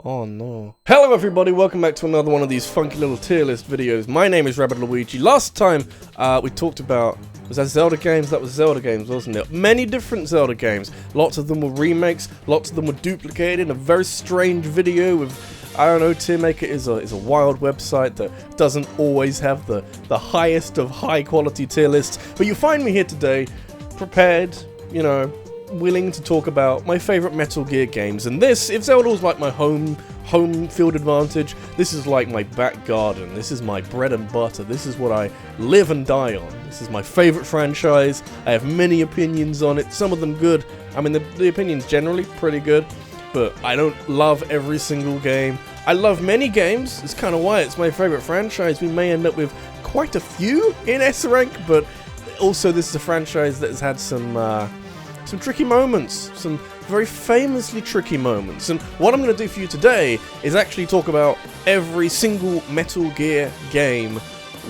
Oh no. Hello everybody, welcome back to another one of these funky little tier list videos. My name is RabbidLuigi. Last time we talked about, was that Zelda games? That was Zelda games, wasn't it? Many different Zelda games. Lots of them were remakes, lots of them were duplicated in a very strange video with, I don't know, Tiermaker is a wild website that doesn't always have the highest of high quality tier lists. But you find me here today, prepared, you know, willing to talk about my favorite Metal Gear games. And this, if Zelda was like my home field advantage, this is like my back garden. This is my bread and butter. This is what I live and die on. This is my favorite franchise. I have many opinions on it, some of them good. I mean, the opinions generally pretty good, but I don't love every single game. I love many games. It's kind of why it's my favorite franchise. We may end up with quite a few in S rank, but also this is a franchise that has had some tricky moments, some very famously tricky moments. And what I'm going to do for you today is actually talk about every single Metal Gear game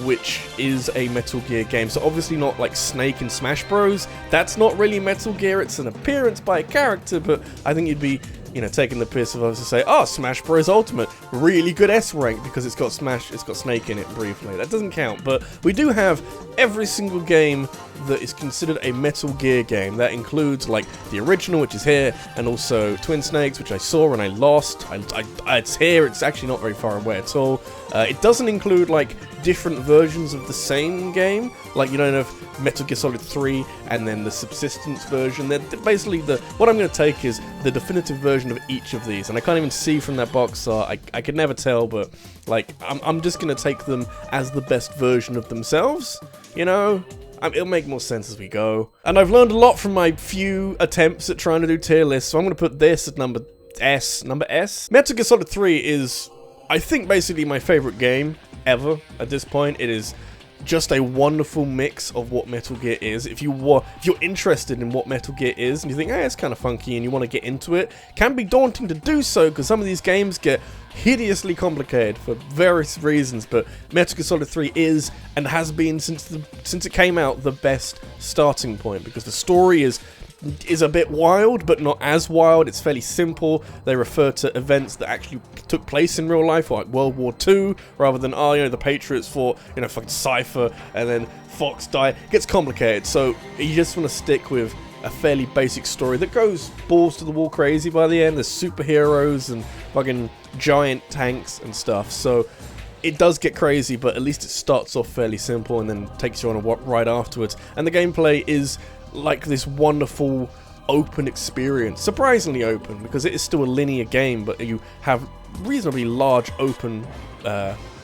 which is a Metal Gear game. So obviously not like Snake in Smash Bros. That's not really Metal Gear, it's an appearance by a character, but I think you'd be, you know, taking the piss of us to say, oh, Smash Bros. Ultimate, really good S rank because it's got Snake in it briefly. That doesn't count, but we do have every single game that is considered a Metal Gear game. That includes like the original, which is here, and also Twin Snakes, which I saw and I lost. It's here, it's actually not very far away at all. It doesn't include like different versions of the same game, like you don't have Metal Gear Solid 3 and then the Subsistence version. They're basically what I'm going to take is the definitive version of each of these, and I can't even see from that box art. I could never tell, but like I'm just going to take them as the best version of themselves, you know? It'll make more sense as we go. And I've learned a lot from my few attempts at trying to do tier lists, so I'm going to put this at number S. Metal Gear Solid 3 is, I think, basically my favorite game ever at this point. It is just a wonderful mix of what Metal Gear is. If you're interested in what Metal Gear is and you think, hey, it's kind of funky and you want to get into it, it can be daunting to do so because some of these games get hideously complicated for various reasons, but Metal Gear Solid 3 is, and has been since it came out, the best starting point because the story is a bit wild, but not as wild. It's fairly simple. They refer to events that actually took place in real life, like World War II, rather than, oh, you know, the Patriots fought, you know, fucking Cypher, and then Fox died. It gets complicated, so you just want to stick with a fairly basic story that goes balls to the wall crazy by the end. There's superheroes and fucking giant tanks and stuff, so it does get crazy, but at least it starts off fairly simple and then takes you on a ride afterwards. And the gameplay is like this wonderful open experience, surprisingly open because it is still a linear game, but you have reasonably large open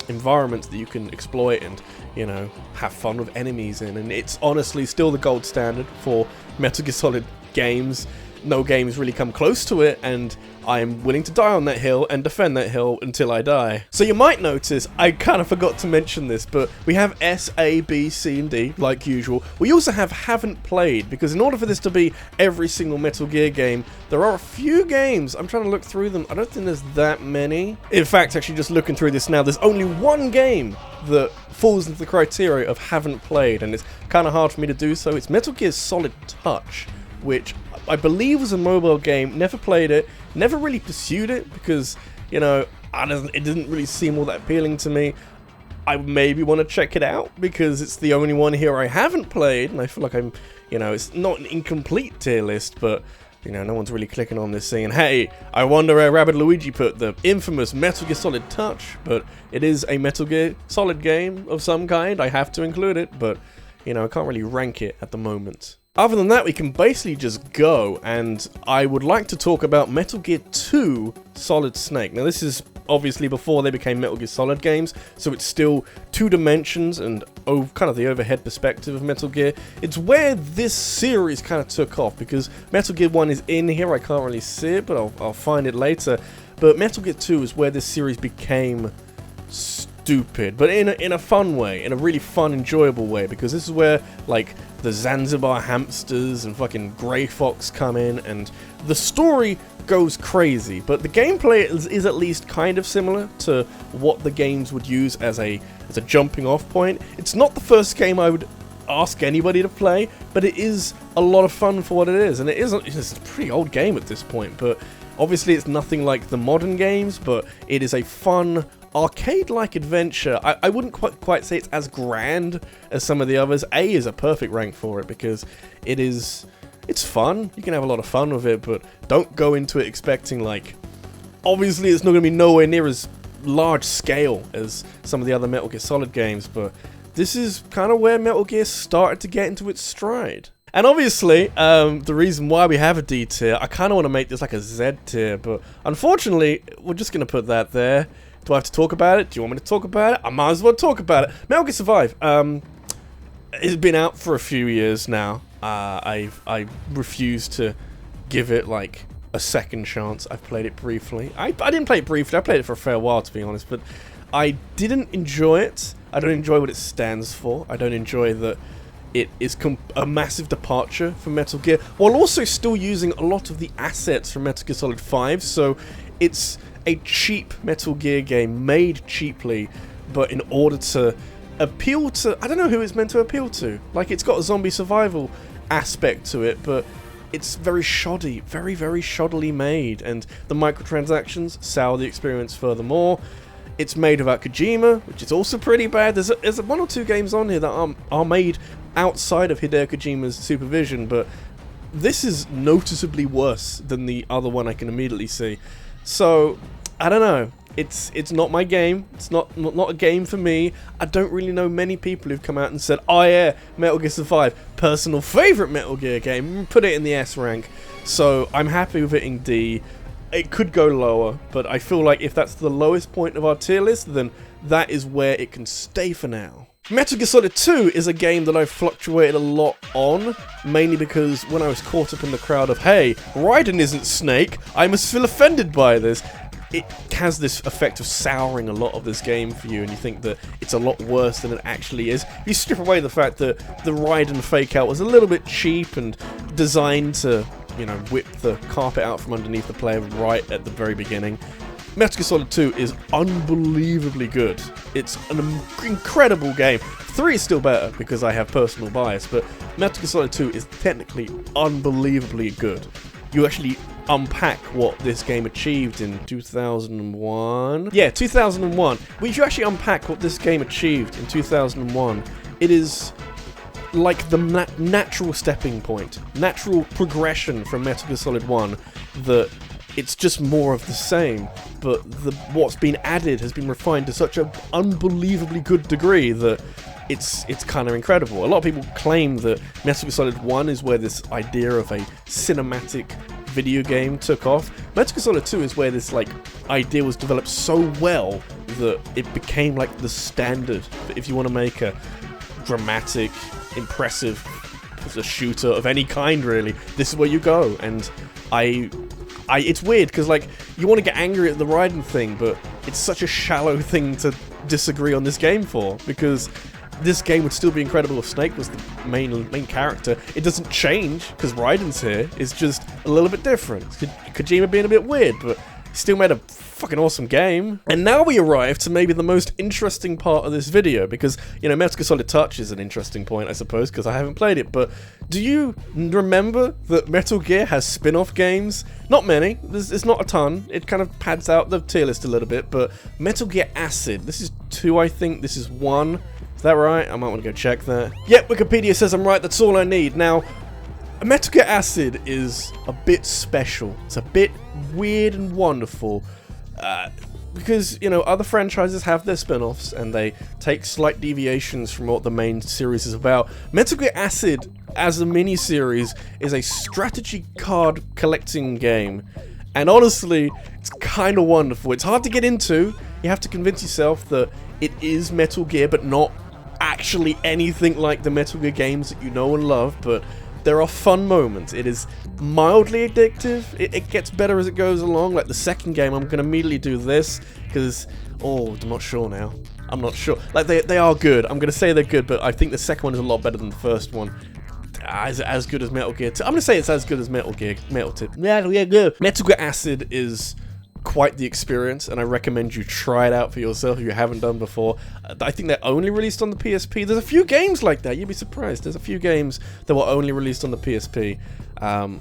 environments that you can exploit and, you know, have fun with enemies in, and it's honestly still the gold standard for Metal Gear Solid games. No games really come close to it, and I am willing to die on that hill and defend that hill until I die. So you might notice, I kind of forgot to mention this, but we have S, A, B, C, and D, like usual. We also have haven't played, because in order for this to be every single Metal Gear game, there are a few games. I'm trying to look through them. I don't think there's that many. In fact, actually just looking through this now, there's only one game that falls into the criteria of haven't played, and it's kind of hard for me to do so. It's Metal Gear Solid Touch, which I believe was a mobile game. Never played it, never really pursued it because, you know, it didn't really seem all that appealing to me. I maybe want to check it out because it's the only one here I haven't played, and I feel like I'm, you know, it's not an incomplete tier list, but, you know, no one's really clicking on this saying, hey, I wonder where RabbidLuigi put the infamous Metal Gear Solid Touch, but it is a Metal Gear Solid game of some kind. I have to include it, but, you know, I can't really rank it at the moment. Other than that, we can basically just go, and I would like to talk about Metal Gear 2 Solid Snake. Now, this is obviously before they became Metal Gear Solid games, so it's still two dimensions and kind of the overhead perspective of Metal Gear. It's where this series kind of took off, because Metal Gear 1 is in here. I can't really see it, but I'll find it later. But Metal Gear 2 is where this series became stupid, but in a fun way, in a really fun, enjoyable way, because this is where, like, the Zanzibar hamsters and fucking Grey Fox come in, and the story goes crazy, but the gameplay is at least kind of similar to what the games would use as a jumping off point. It's not the first game I would ask anybody to play, but it is a lot of fun for what it is, and it's a pretty old game at this point, but obviously it's nothing like the modern games, but it is a fun, arcade-like adventure. I wouldn't quite say it's as grand as some of the others. A is a perfect rank for it, because it's fun. You can have a lot of fun with it, but don't go into it expecting, like, obviously it's not going to be nowhere near as large scale as some of the other Metal Gear Solid games, but this is kind of where Metal Gear started to get into its stride. And obviously, the reason why we have a D tier, I kind of want to make this like a Z tier, but unfortunately, we're just going to put that there. Do I have to talk about it? Do you want me to talk about it? I might as well talk about it. Metal Gear Survive. It's been out for a few years now. I refuse to give it like a second chance. I've played it briefly. I didn't play it briefly. I played it for a fair while, to be honest, but I didn't enjoy it. I don't enjoy what it stands for. I don't enjoy that it is a massive departure from Metal Gear, while also still using a lot of the assets from Metal Gear Solid 5, so it's a cheap Metal Gear game made cheaply, but in order to appeal to, I don't know who it's meant to appeal to. Like, it's got a zombie survival aspect to it, but it's very shoddy, very, very shoddily made, and the microtransactions sour the experience furthermore. It's made without Kojima, which is also pretty bad. There's one or two games on here that are made outside of Hideo Kojima's supervision, but this is noticeably worse than the other one I can immediately see. So, I don't know. It's not my game. It's not a game for me. I don't really know many people who've come out and said, oh yeah, Metal Gear Survive, personal favourite Metal Gear game, put it in the S rank. So I'm happy with it in D. It could go lower, but I feel like if that's the lowest point of our tier list, then that is where it can stay for now. Metal Gear Solid 2 is a game that I've fluctuated a lot on, mainly because when I was caught up in the crowd of, hey, Raiden isn't Snake, I must feel offended by this, it has this effect of souring a lot of this game for you, and you think that it's a lot worse than it actually is. You strip away the fact that the Raiden fake-out was a little bit cheap and designed to, you know, whip the carpet out from underneath the player right at the very beginning. Metal Gear Solid 2 is unbelievably good. It's an incredible game. 3 is still better because I have personal bias, but Metal Gear Solid 2 is technically unbelievably good. You actually unpack what this game achieved in 2001. Yeah, 2001. But if you actually unpack what this game achieved in 2001, it is like the natural stepping point, natural progression from Metal Gear Solid 1, that it's just more of the same, but what's been added has been refined to such an unbelievably good degree that it's kind of incredible. A lot of people claim that Metal Gear Solid 1 is where this idea of a cinematic video game took off. Metal Gear Solid 2 is where this like idea was developed so well that it became like the standard. If you want to make a dramatic, impressive shooter of any kind, really, this is where you go. And it's weird because like you want to get angry at the Raiden thing, but it's such a shallow thing to disagree on this game for, because this game would still be incredible if Snake was the main character. It doesn't change because Raiden's here. It's just a little bit different. Kojima being a bit weird, but he still made a fucking awesome game. And now we arrive to maybe the most interesting part of this video, because, you know, Metal Gear Solid Touch is an interesting point, I suppose, because I haven't played it, but do you remember that Metal Gear has spin-off games? Not many. There's not a ton. It kind of pads out the tier list a little bit, but Metal Gear Acid, this is 2, I think. This is 1. Is that right? I might want to go check that. Yep, Wikipedia says I'm right. That's all I need. Now, Metal Gear Acid is a bit special. It's a bit weird and wonderful. Because, you know, other franchises have their spin-offs and they take slight deviations from what the main series is about. Metal Gear Acid, as a mini-series, is a strategy card collecting game. And honestly, it's kind of wonderful. It's hard to get into. You have to convince yourself that it is Metal Gear, but not actually anything like the Metal Gear games that you know and love, but there are fun moments. It is mildly addictive. It gets better as it goes along. Like the second game, I'm going to immediately do this, because, I'm not sure now. I'm not sure. Like, they are good. I'm going to say they're good, but I think the second one is a lot better than the first one. Is it as good as Metal Gear 2? I'm going to say it's as good as Metal Gear. Metal Gear Acid is quite the experience, and I recommend you try it out for yourself if you haven't done before. I think they're only released on the PSP. There's a few games like that, you'd be surprised. There's a few games that were only released on the PSP,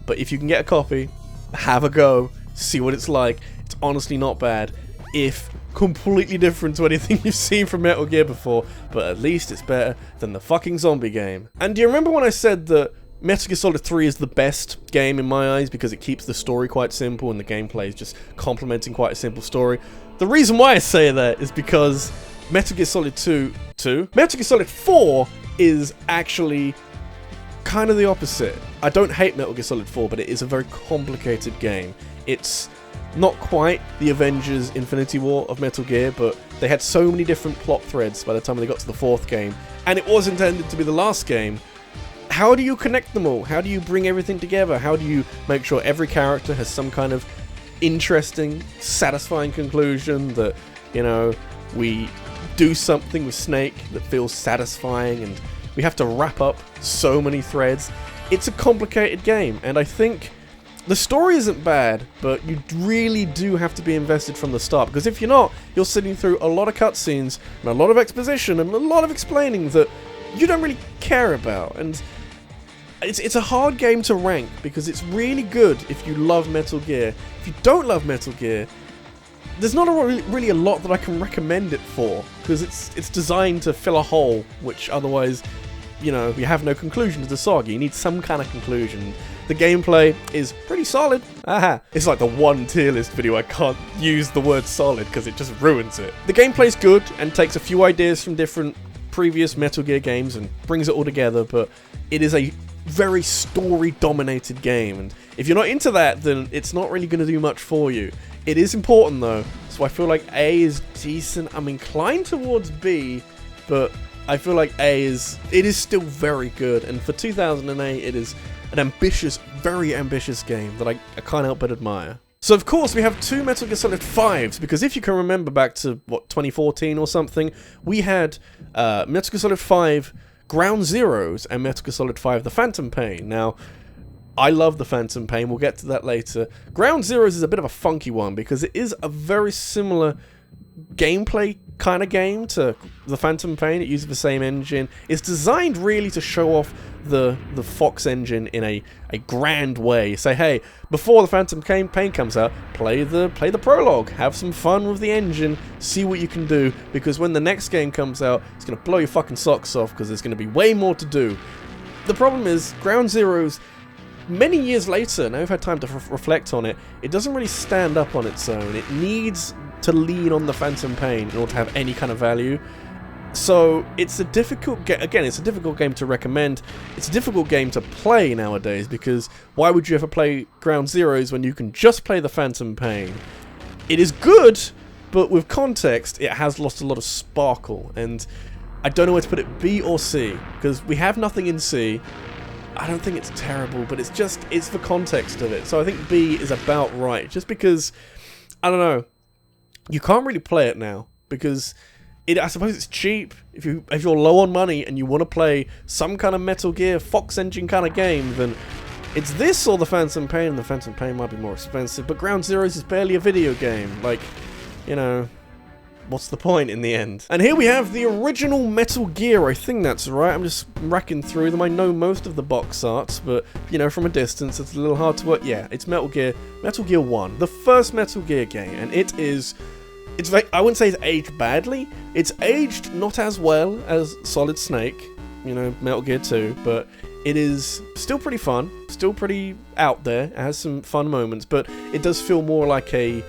but if you can get a copy, have a go, see what it's like. It's honestly not bad, if completely different to anything you've seen from Metal Gear before, but at least it's better than the fucking zombie game. And do you remember when I said that Metal Gear Solid 3 is the best game in my eyes because it keeps the story quite simple and the gameplay is just complementing quite a simple story? The reason why I say that is because Metal Gear Solid 2, Metal Gear Solid 4 is actually kind of the opposite. I don't hate Metal Gear Solid 4, but it is a very complicated game. It's not quite the Avengers Infinity War of Metal Gear, but they had so many different plot threads by the time they got to the fourth game, and it was intended to be the last game. How do you connect them all? How do you bring everything together? How do you make sure every character has some kind of interesting, satisfying conclusion that, you know, we do something with Snake that feels satisfying and we have to wrap up so many threads? It's a complicated game, and I think the story isn't bad, but you really do have to be invested from the start, because if you're not, you're sitting through a lot of cutscenes and a lot of exposition and a lot of explaining that you don't really care about, and it's a hard game to rank because it's really good if you love Metal Gear. If you don't love Metal Gear, there's not really a lot that I can recommend it for, because it's designed to fill a hole, which otherwise, you know, you have no conclusion to the saga. You need some kind of conclusion. The gameplay is pretty solid. Aha! It's like the one tier list video I can't use the word solid because it just ruins it. The gameplay's good and takes a few ideas from different previous Metal Gear games and brings it all together, but it is a very story-dominated game, and if you're not into that, then it's not really going to do much for you. It is important though, so I feel like A is decent. I'm inclined towards B, but I feel like it is still very good, and for 2008 it is an ambitious, very ambitious game that I can't help but admire. So of course we have two Metal Gear Solid 5s, because if you can remember back to, what, 2014 or something, we had Metal Gear Solid 5 Ground Zeroes and Metal Gear Solid 5 The Phantom Pain. Now, I love The Phantom Pain, we'll get to that later. Ground Zeroes is a bit of a funky one because it is a very similar gameplay kind of game to The Phantom Pain. It uses the same engine. It's designed really to show off the Fox engine in a grand way. Say, hey, before The Phantom Pain comes out, play the prologue, have some fun with the engine, see what you can do, because when the next game comes out, it's going to blow your fucking socks off because there's going to be way more to do. The problem is, Ground Zeroes, many years later, now I've had time to reflect on it, it doesn't really stand up on its own. It needs to lean on The Phantom Pain in order to have any kind of value. So it's a difficult it's a difficult game to recommend. It's a difficult game to play nowadays, because why would you ever play Ground Zeroes when you can just play The Phantom Pain? It is good, but with context, it has lost a lot of sparkle, and I don't know where to put it, B or C, because we have nothing in C. I don't think it's terrible, but it's the context of it. So I think B is about right, just because, I don't know, you can't really play it now, because I suppose it's cheap. If you're low on money and you want to play some kind of Metal Gear Fox engine kind of game, then it's this or The Phantom Pain, and The Phantom Pain might be more expensive, but Ground Zeroes is barely a video game. Like, you know, what's the point in the end? And here we have the original Metal Gear, I think that's right. I'm just racking through them. I know most of the box arts, but, you know, from a distance, it's a little hard to work. Yeah, it's Metal Gear 1, the first Metal Gear game, and it's like, I wouldn't say it's aged badly. It's aged not as well as Solid Snake, you know, Metal Gear 2, but it is still pretty fun, still pretty out there. It has some fun moments, but it does feel more like a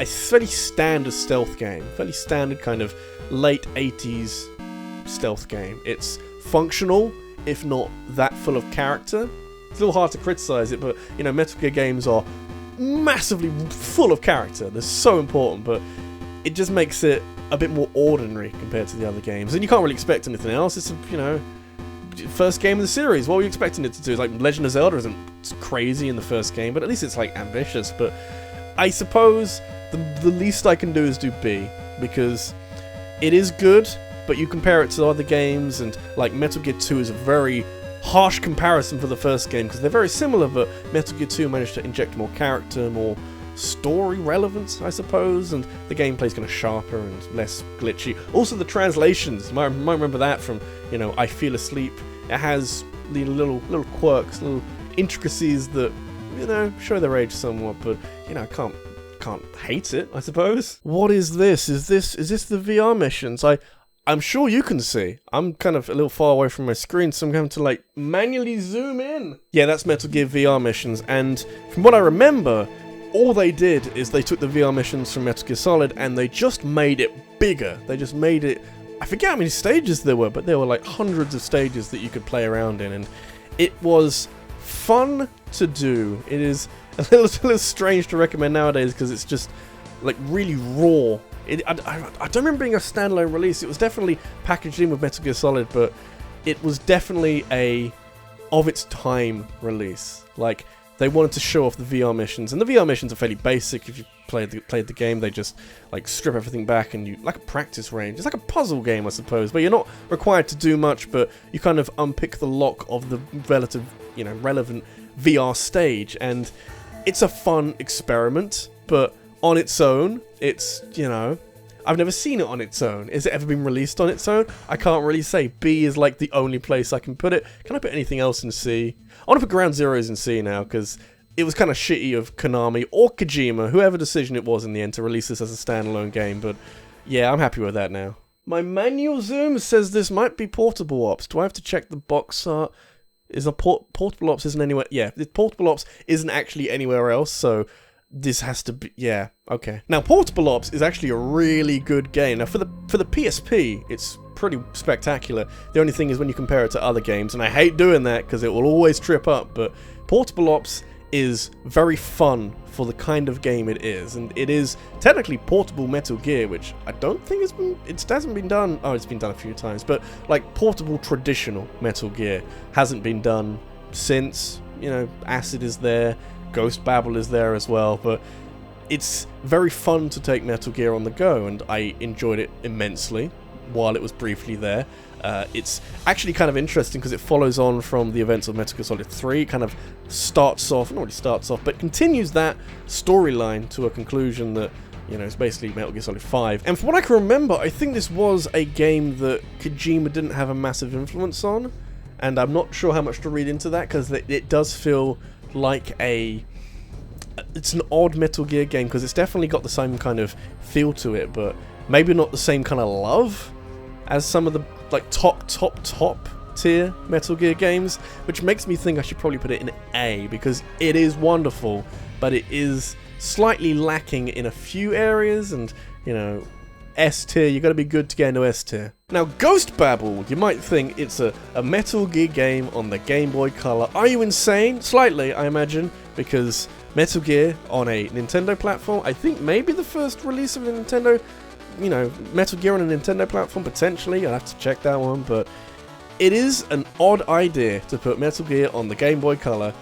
fairly standard stealth game, fairly standard kind of late 80s stealth game. It's functional, if not that full of character. It's a little hard to criticize it, but, you know, Metal Gear games are massively full of character. They're so important, but it just makes it a bit more ordinary compared to the other games, and you can't really expect anything else. It's a, you know, first game of the series. What were you expecting it to do? Like, Legend of Zelda isn't crazy in the first game, but at least it's like ambitious. But I suppose the least I can do is do B, because it is good, but you compare it to other games, and like Metal Gear 2 is a very harsh comparison for the first game, because they're very similar, but Metal Gear 2 managed to inject more character, more story relevance, I suppose, and the gameplay's kind of sharper and less glitchy. Also, the translations, you might remember that from, you know, I Feel Asleep. It has the little quirks, little intricacies that, you know, show their age somewhat, but, you know, I can't hate it, I suppose. What is this? Is this the VR missions? I'm sure you can see. I'm kind of a little far away from my screen, so I'm going to, like, manually zoom in. Yeah, that's Metal Gear VR missions, and from what I remember, all they did is they took the VR missions from Metal Gear Solid and they just made it bigger. They just made it... I forget how many stages there were, but there were, like, hundreds of stages that you could play around in, and it was fun to do. It is a little strange to recommend nowadays because it's just, like, really raw. I don't remember being a standalone release. It was definitely packaged in with Metal Gear Solid, but it was definitely a of its time release. Like, they wanted to show off the VR missions, and the VR missions are fairly basic. If you played the game, they just, like, strip everything back, and you, like a practice range. It's like a puzzle game, I suppose, but you're not required to do much, but you kind of unpick the lock of the relative, you know, relevant VR stage, and it's a fun experiment, but on its own, it's, you know, I've never seen it on its own. Has it ever been released on its own? I can't really say. B is like the only place I can put it. Can I put anything else in C? I want to put Ground Zeroes in C now, because it was kind of shitty of Konami or Kojima, whoever decision it was in the end, to release this as a standalone game, but yeah, I'm happy with that now. My manual zoom says this might be Portable Ops. Do I have to check the box art? Is a Portable Ops isn't anywhere? Yeah, the Portable Ops isn't actually anywhere else, so this has to be, yeah, okay. Now, Portable Ops is actually a really good game. Now, for the PSP, it's pretty spectacular. The only thing is when you compare it to other games, and I hate doing that because it will always trip up, but Portable Ops is very fun for the kind of game it is, and it is technically portable Metal Gear, which I don't think hasn't been done. Oh, it's been done a few times, but like portable traditional Metal Gear hasn't been done since, you know, Acid is there. Ghost Babel is there as well, but it's very fun to take Metal Gear on the go, and I enjoyed it immensely while it was briefly there. It's actually kind of interesting because it follows on from the events of Metal Gear Solid 3. It kind of starts off, not really starts off, but continues that storyline to a conclusion that, you know, it's basically Metal Gear Solid 5. And from what I can remember, I think this was a game that Kojima didn't have a massive influence on, and I'm not sure how much to read into that because it does feel like it's an odd Metal Gear game because it's definitely got the same kind of feel to it, but maybe not the same kind of love as some of the like top tier Metal Gear games, which makes me think I should probably put it in A because it is wonderful, but it is slightly lacking in a few areas, and, you know, S tier, you gotta be good to get into S tier. Now, Ghost Babel, you might think it's a Metal Gear game on the Game Boy Color. Are you insane? Slightly, I imagine, because Metal Gear on a Nintendo platform, I think maybe the first release of a Nintendo, you know, Metal Gear on a Nintendo platform, potentially, I'll have to check that one, but it is an odd idea to put Metal Gear on the Game Boy Color.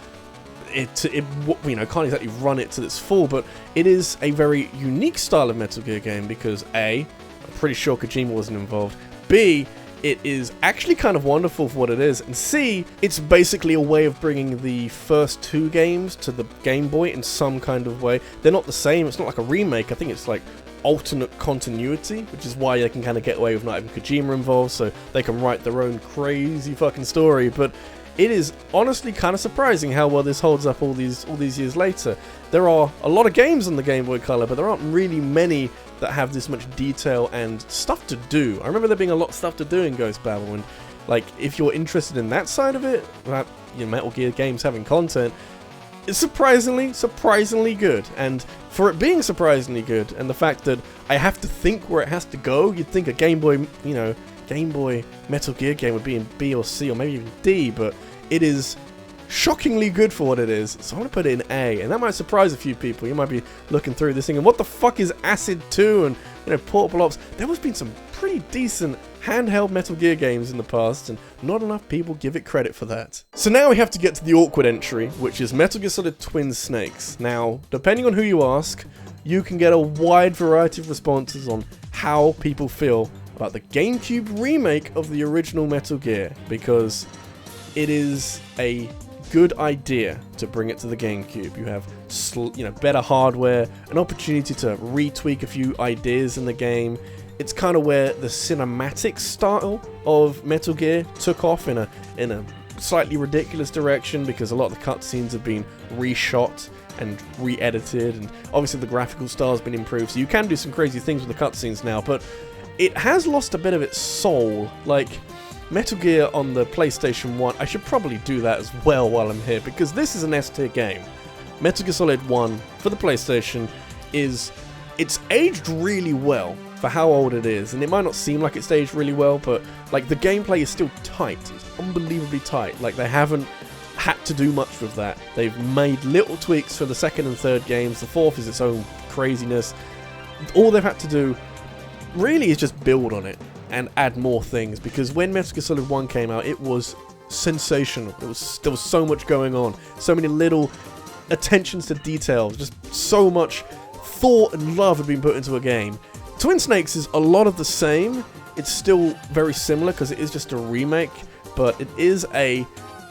It you know, can't exactly run it to its full, but it is a very unique style of Metal Gear game because A, I'm pretty sure Kojima wasn't involved, B, it is actually kind of wonderful for what it is, and C, it's basically a way of bringing the first two games to the Game Boy in some kind of way. They're not the same, it's not like a remake, I think it's like alternate continuity, which is why they can kind of get away with not having Kojima involved, so they can write their own crazy fucking story, but it is honestly kind of surprising how well this holds up all these years later. There are a lot of games on the Game Boy Color, but there aren't really many that have this much detail and stuff to do. I remember there being a lot of stuff to do in Ghost Babel, and like if you're interested in that side of it, that, you know, Metal Gear games having content, it's surprisingly good. And for it being surprisingly good, and the fact that I have to think where it has to go, you'd think a Game Boy, you know, Game Boy Metal Gear game would be in B or C or maybe even D, but it is shockingly good for what it is, so I'm going to put it in A, and that might surprise a few people. You might be looking through this thing and what the fuck is Acid 2 and, you know, Portable Ops. There has been some pretty decent handheld Metal Gear games in the past, and not enough people give it credit for that. So now we have to get to the awkward entry, which is Metal Gear Solid Twin Snakes. Now, depending on who you ask, you can get a wide variety of responses on how people feel about the GameCube remake of the original Metal Gear, because it is a good idea to bring it to the GameCube. You have, better hardware, an opportunity to retweak a few ideas in the game. It's kind of where the cinematic style of Metal Gear took off in a slightly ridiculous direction, because a lot of the cutscenes have been reshot and re-edited, and obviously the graphical style has been improved, so you can do some crazy things with the cutscenes now, but it has lost a bit of its soul. Like, Metal Gear on the PlayStation 1, I should probably do that as well while I'm here, because this is an S-tier game. Metal Gear Solid 1 for the PlayStation it's aged really well for how old it is, and it might not seem like it's aged really well, but like the gameplay is still tight. It's unbelievably tight. Like, they haven't had to do much with that. They've made little tweaks for the second and third games. The fourth is its own craziness. All they've had to do really is just build on it and add more things, because when Metal Gear Solid 1 came out, it was sensational. There was so much going on, so many little attentions to details, just so much thought and love had been put into a game. Twin Snakes is a lot of the same. It's still very similar because it is just a remake, but it is a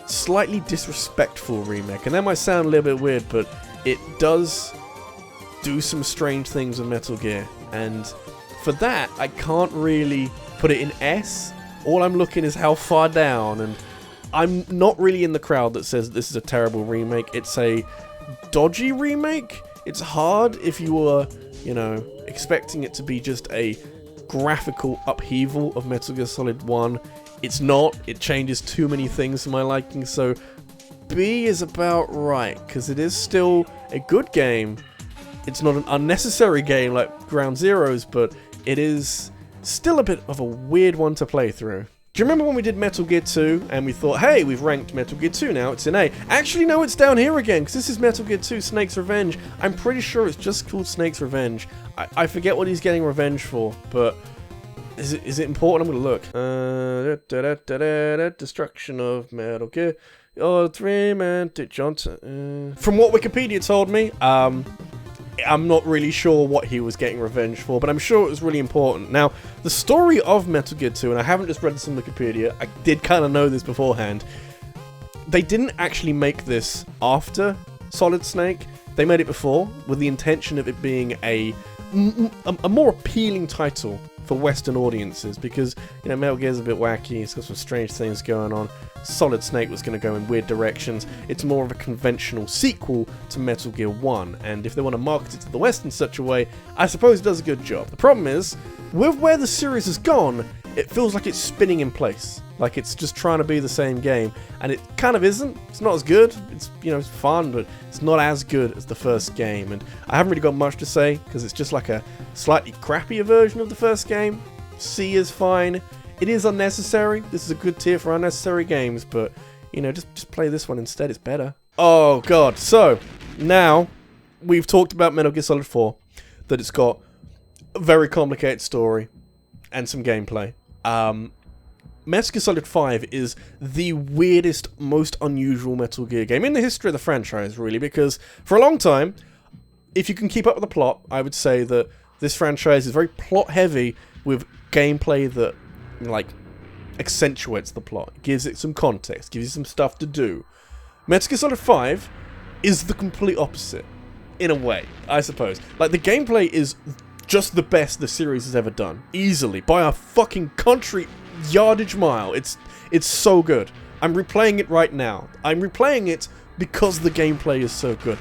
slightly disrespectful remake, and that might sound a little bit weird, but it does do some strange things with Metal Gear, and for that I can't really put it in S. All I'm looking is how far down, and I'm not really in the crowd that says this is a terrible remake. It's a dodgy remake. It's hard if you were, expecting it to be just a graphical upheaval of Metal Gear Solid 1. It's not. It changes too many things for my liking, so B is about right, because it is still a good game. It's not an unnecessary game like Ground Zeroes, but it is still a bit of a weird one to play through. Do you remember when we did Metal Gear 2 and we thought, hey, we've ranked Metal Gear 2 now, it's in A. Actually, no, it's down here again, because this is Metal Gear 2 Snake's Revenge. I'm pretty sure it's just called Snake's Revenge. I forget what he's getting revenge for, but is it important? I'm gonna look. Destruction of Metal Gear. Oh, 3-man Johnson. From what Wikipedia told me, I'm not really sure what he was getting revenge for, but I'm sure it was really important. Now, the story of Metal Gear 2, and I haven't just read this on Wikipedia, I did kind of know this beforehand, they didn't actually make this after Solid Snake. They made it before, with the intention of it being a more appealing title for Western audiences, because, Metal Gear's a bit wacky, it's got some strange things going on. Solid Snake was going to go in weird directions. It's more of a conventional sequel to Metal Gear 1, and if they want to market it to the West in such a way, I suppose it does a good job. The problem is, with where the series has gone, it feels like it's spinning in place. Like it's just trying to be the same game, and it kind of isn't. It's not as good. It's, it's fun, but it's not as good as the first game, and I haven't really got much to say, because it's just like a slightly crappier version of the first game. C is fine. It is unnecessary. This is a good tier for unnecessary games, but, just play this one instead. It's better. Oh, God. So, now, we've talked about Metal Gear Solid 4, that it's got a very complicated story and some gameplay. Metal Gear Solid 5 is the weirdest, most unusual Metal Gear game in the history of the franchise, really, because for a long time, if you can keep up with the plot, I would say that this franchise is very plot-heavy with gameplay that, accentuates the plot, gives it some context, gives you some stuff to do. Metal Gear Solid 5 is the complete opposite, in a way, I suppose. Like, the gameplay is just the best the series has ever done, easily, by a fucking country yardage mile. It's so good. I'm replaying it right now. I'm replaying it because the gameplay is so good.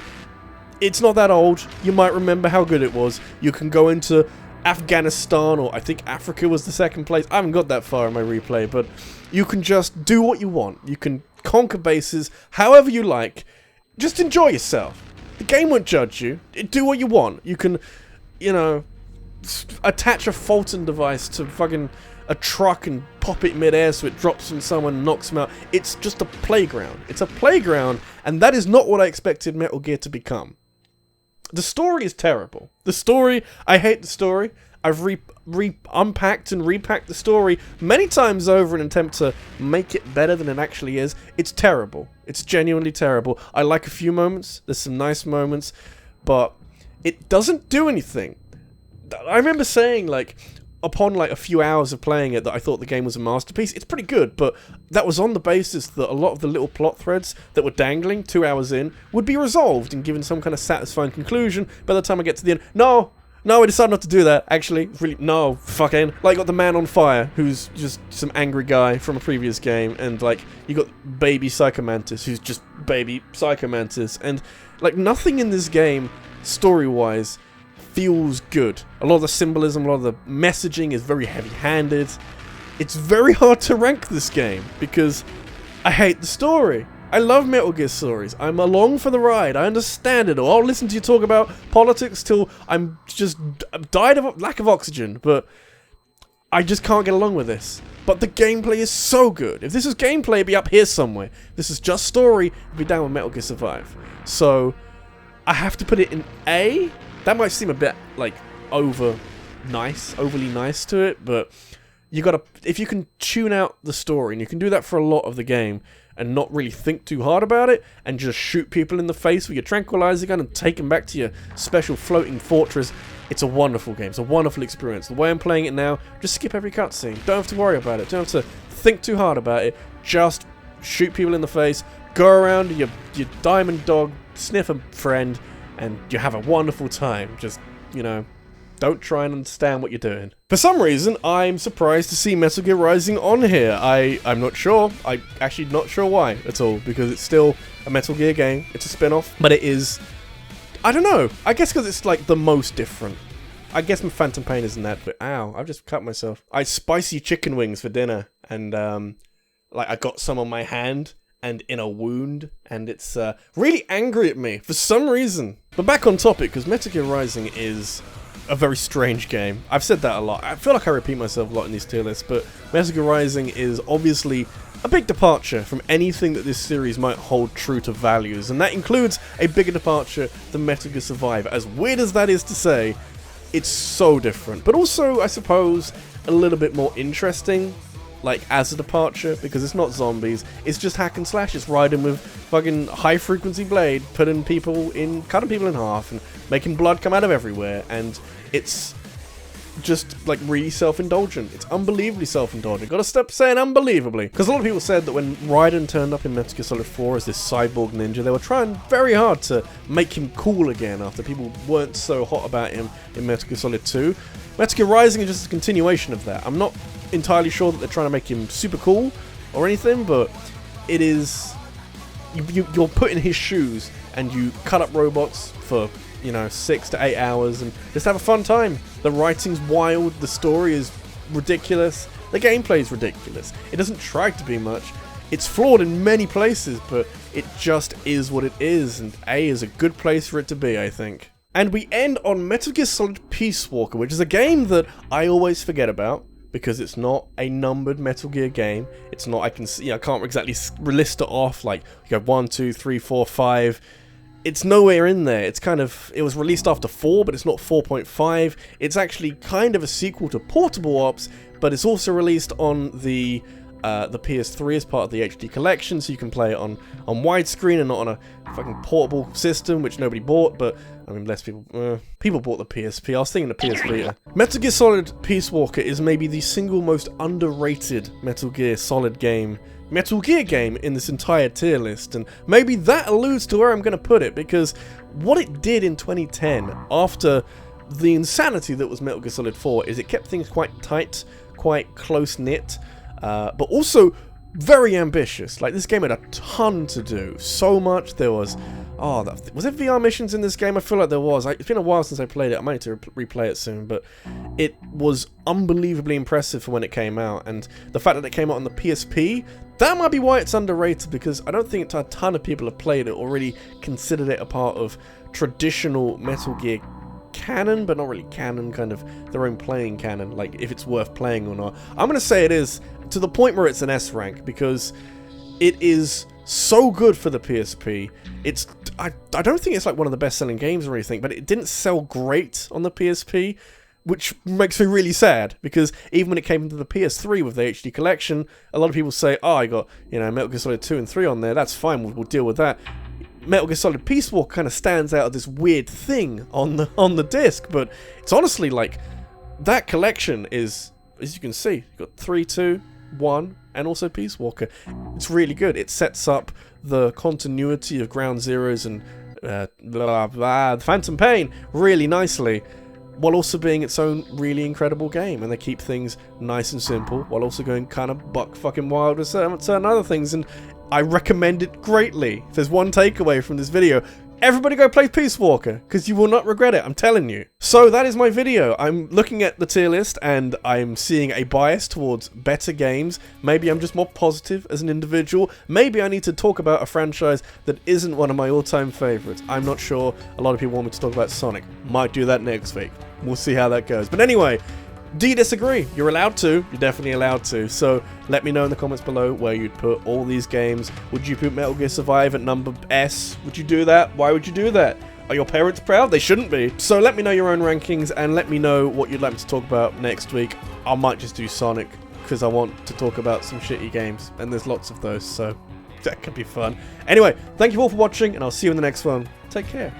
It's not that old. You might remember how good it was. You can go into Afghanistan, or I think Africa was the second place. I haven't got that far in my replay, but you can just do what you want. You can conquer bases however you like. Just enjoy yourself. The game won't judge you. Do what you want. You can, attach a Fulton device to fucking a truck and pop it mid-air so it drops on someone and knocks them out. It's just a playground. It's a playground, and that is not what I expected Metal Gear to become. The story is terrible. The story, I hate the story. I've unpacked and repacked the story many times over in an attempt to make it better than it actually is. It's terrible. It's genuinely terrible. I like a few moments. There's some nice moments, but it doesn't do anything. I remember saying, upon like a few hours of playing it that I thought the game was a masterpiece. It's pretty good, but that was on the basis that a lot of the little plot threads that were dangling 2 hours in would be resolved and given some kind of satisfying conclusion by the time I get to the end. No, I decided not to do that, actually. Really, no, fucking. Like, got the man on fire, who's just some angry guy from a previous game, and, like, you got baby Psychomantis, who's just baby Psychomantis, and, like, nothing in this game, story-wise, feels good. A lot of the symbolism, a lot of the messaging is very heavy-handed. It's very hard to rank this game, because I hate the story. I love Metal Gear stories. I'm along for the ride. I understand it all. I'll listen to you talk about politics till I'm just died of lack of oxygen, but I just can't get along with this. But the gameplay is so good. If this was gameplay, it'd be up here somewhere. If this is just story, it'd be down with Metal Gear Survive. So I have to put it in A. That might seem a bit like overly nice to it, but you gotta, if you can tune out the story, and you can do that for a lot of the game, and not really think too hard about it, and just shoot people in the face with your tranquilizer gun and take them back to your special floating fortress, it's a wonderful game. It's a wonderful experience. The way I'm playing it now, just skip every cutscene. Don't have to worry about it. Don't have to think too hard about it. Just shoot people in the face, go around your diamond dog, sniff a friend, and you have a wonderful time. Just, you know, don't try and understand what you're doing. For some reason, I'm surprised to see Metal Gear Rising on here. I'm not sure. I'm actually not sure why at all, because it's still a Metal Gear game. It's a spin-off, but it is, I don't know. I guess because it's like the most different. I guess my Phantom Pain isn't that, but ow, I've just cut myself. I had spicy chicken wings for dinner, and like I got some on my hand and in a wound, and it's really angry at me for some reason. But back on topic, because Metal Gear Rising is a very strange game. I've said that a lot. I feel like I repeat myself a lot in these tier lists, but Metal Gear Rising is obviously a big departure from anything that this series might hold true to values, and that includes a bigger departure than Metal Gear Survive. As weird as that is to say, it's so different, but also, I suppose, a little bit more interesting, like, as a departure, because it's not zombies, it's just hack and slash. It's riding with fucking high-frequency blade, cutting people in half, and making blood come out of everywhere, and it's just, like, really self-indulgent. It's unbelievably self-indulgent. Gotta stop saying unbelievably. Because a lot of people said that when Raiden turned up in Metal Gear Solid 4 as this cyborg ninja, they were trying very hard to make him cool again after people weren't so hot about him in Metal Gear Solid 2. Metal Gear Rising is just a continuation of that. I'm not entirely sure that they're trying to make him super cool or anything, but it is... You're put in his shoes, and you cut up robots for, you know, 6 to 8 hours and just have a fun time. The writing's wild, the story is ridiculous, the gameplay's ridiculous. It doesn't try to be much. It's flawed in many places, but it just is what it is, and A is a good place for it to be, I think. And we end on Metal Gear Solid Peace Walker, which is a game that I always forget about, because it's not a numbered Metal Gear game. It's not, I can't exactly list it off, like, you go 1, 2, 3, 4, 5. It's nowhere in there. It's kind of, it was released after 4, but it's not 4.5. It's actually kind of a sequel to Portable Ops, but it's also released on the PS3 as part of the HD collection, so you can play it on widescreen and not on a fucking portable system, which nobody bought, but I mean, less people bought the PSP. I was thinking the PS Vita. Metal Gear Solid Peace Walker is maybe the single most underrated Metal Gear game in this entire tier list, and maybe that alludes to where I'm going to put it, because what it did in 2010, after the insanity that was Metal Gear Solid 4, is it kept things quite tight, quite close-knit, but also very ambitious. Like, this game had a ton to do. So much. There was... was there VR missions in this game? I feel like there was. It's been a while since I played it. I might need to replay it soon, but it was unbelievably impressive for when it came out, and the fact that it came out on the PSP, that might be why it's underrated, because I don't think a ton of people have played it or really considered it a part of traditional Metal Gear canon, but not really canon, kind of their own playing canon, like if it's worth playing or not. I'm going to say it is, to the point where it's an S rank, because it is so good for the PSP. It's, I don't think it's like one of the best selling games or anything, but it didn't sell great on the PSP, which makes me really sad, because even when it came into the PS3 with the HD collection, a lot of people say, oh, I got, you know, Metal Gear Solid 2 and 3 on there, that's fine, we'll deal with that. Metal Gear Solid Peace Walker kind of stands out as this weird thing on the disc, but it's honestly like that collection is, as you can see, you've got 3, 2, 1, and also Peace Walker. It's really good. It sets up the continuity of Ground Zeroes and Phantom Pain really nicely, while also being its own really incredible game. And they keep things nice and simple, while also going kind of buck fucking wild with certain other things. And I recommend it greatly. If there's one takeaway from this video, everybody go play Peace Walker, because you will not regret it, I'm telling you. So that is my video. I'm looking at the tier list and I'm seeing a bias towards better games. Maybe I'm just more positive as an individual. Maybe I need to talk about a franchise that isn't one of my all-time favorites. I'm not sure. A lot of people want me to talk about Sonic. Might do that next week. We'll see how that goes. But anyway, do you disagree? You're allowed to. You're definitely allowed to. So let me know in the comments below where you'd put all these games. Would you put Metal Gear Survive at number S? Would you do that? Why would you do that? Are your parents proud? They shouldn't be. So let me know your own rankings and let me know what you'd like me to talk about next week. I might just do Sonic because I want to talk about some shitty games, and there's lots of those, so that could be fun. Anyway, thank you all for watching, and I'll see you in the next one. Take care.